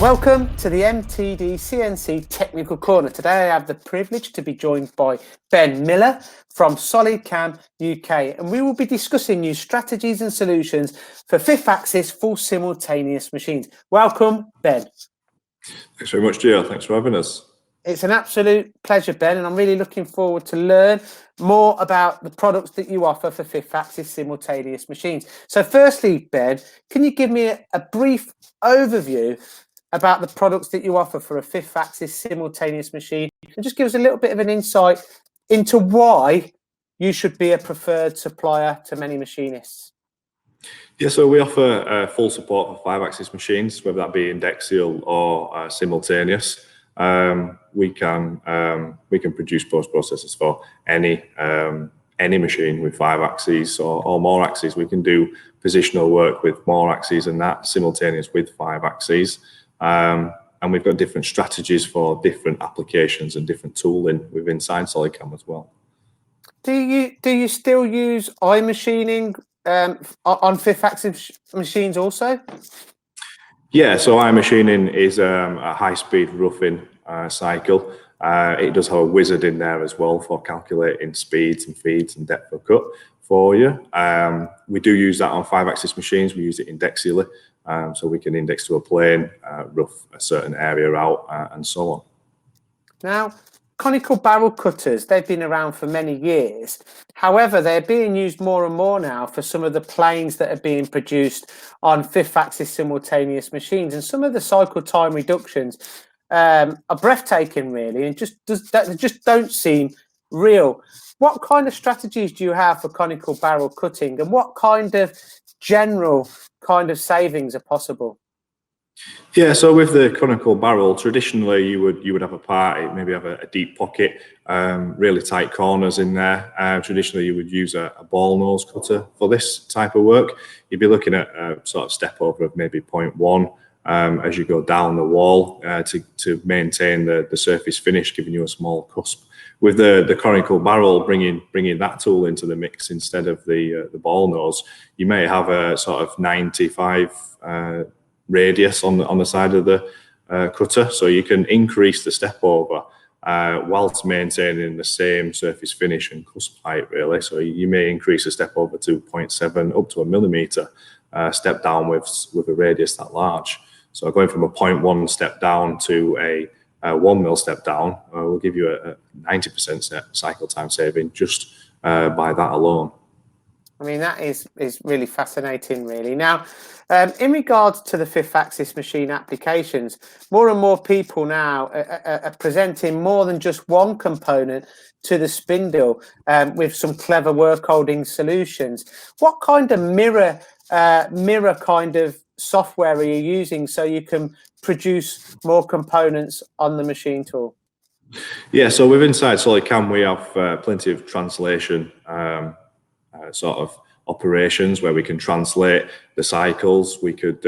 Welcome to the MTD CNC Technical Corner. Today I have the privilege to be joined by Ben Miller from SolidCam UK, and we will be discussing new strategies and solutions for fifth axis full simultaneous machines. Welcome, Ben. Thanks very much, Gio. Thanks for having us. It's an absolute pleasure, Ben, and I'm really looking forward to learn more about the products that you offer for fifth axis simultaneous machines. So firstly, Ben, can you give me a brief overview about the products that you offer for a fifth axis simultaneous machine, and just give us a little bit of an insight into why you should be a preferred supplier to many machinists? Yeah, so we offer full support for five-axis machines, whether that be indexial or simultaneous. We can produce post-processors for any machine with 5 axes or more axes. We can do positional work with more axes and that, simultaneous with 5 axes. And we've got different strategies for different applications and different tooling within SolidCam as well. Do you still use eye machining on fifth axis machines also? Yeah, so eye machining is a high-speed roughing cycle. It does have a wizard in there as well for calculating speeds and feeds and depth of cut for you. We do use that on 5-axis machines. We use it indexially, so we can index to a plane, rough a certain area out, and so on. Now, conical barrel cutters, they've been around for many years. However, they're being used more and more now for some of the planes that are being produced on fifth axis simultaneous machines. And some of the cycle time reductions are breathtaking, really, and just don't seem real. What kind of strategies do you have for conical barrel cutting, and what kind of general savings are possible? Yeah, so with the conical barrel, traditionally you would have a part, maybe have a deep pocket, really tight corners in there. Traditionally you would use a ball nose cutter for this type of work. You'd be looking at a sort of step over of maybe 0.1 as you go down the wall to maintain the surface finish, giving you a small cusp. With the conical barrel, bringing that tool into the mix instead of the ball nose, you may have a sort of 95 radius on the side of the cutter, so you can increase the step over whilst maintaining the same surface finish and cusp height, really. So you may increase the step over to 0.7 up to a millimeter step down with a radius that large. So going from a 0.1 step down to a 1 mil step down will give you a 90% cycle time saving just by that alone. I mean, that is really fascinating, really. Now, in regards to the fifth axis machine applications, more and more people now are presenting more than just one component to the spindle with some clever work holding solutions. What kind of mirror kind of software are you using so you can produce more components on the machine tool? Yeah, so within SolidCam we have plenty of translation sort of operations where we can translate the cycles. We could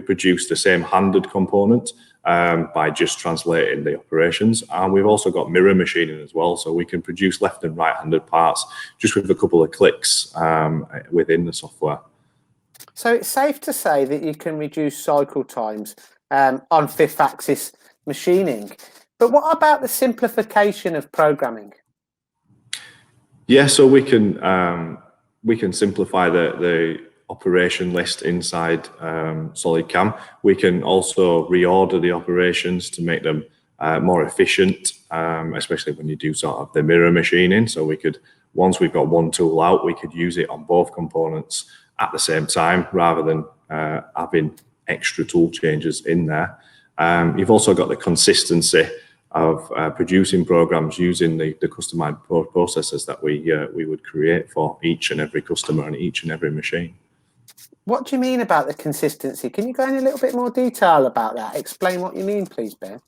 produce the same handed component by just translating the operations, and we've also got mirror machining as well, so we can produce left and right handed parts just with a couple of clicks within the software. So it's safe to say that you can reduce cycle times on fifth axis machining, but what about the simplification of programming? Yeah, so we can simplify the operation list inside SolidCam. We can also reorder the operations to make them more efficient, especially when you do sort of the mirror machining. So we could, once we've got one tool out, we could use it on both components at the same time rather than having extra tool changes in there. You've also got the consistency of producing programs using the customized processors that we would create for each and every customer and each and every machine. What do you mean about the consistency? Can you go in a little bit more detail about that? Explain what you mean, please, Ben.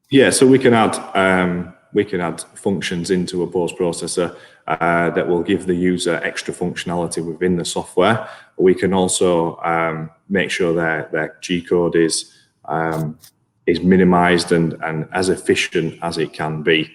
Yeah, so we can add functions into a post processor that will give the user extra functionality within the software. We can also make sure their G code is minimized and as efficient as it can be.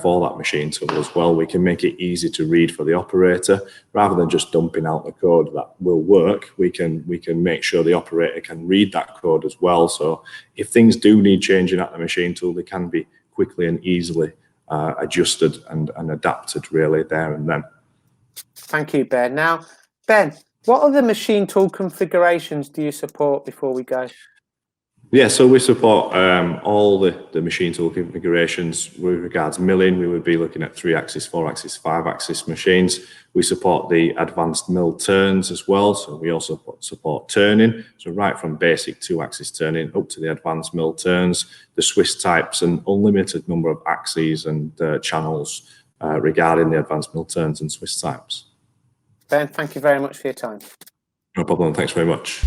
for that machine tool as well. We can make it easy to read for the operator rather than just dumping out the code that will work. We can make sure the operator can read that code as well. So if things do need changing at the machine tool, they can be quickly and easily adjusted and adapted really there and then. Thank you, Ben. Now, Ben, what other machine tool configurations do you support before we go? Yeah, so we support all the machine tool configurations. With regards milling, we would be looking at 3-axis, 4-axis, 5-axis machines. We support the advanced mill turns as well, so we also support turning. So right from basic 2-axis turning up to the advanced mill turns, the Swiss types, and unlimited number of axes and channels regarding the advanced mill turns and Swiss types. Ben, thank you very much for your time. No problem, thanks very much.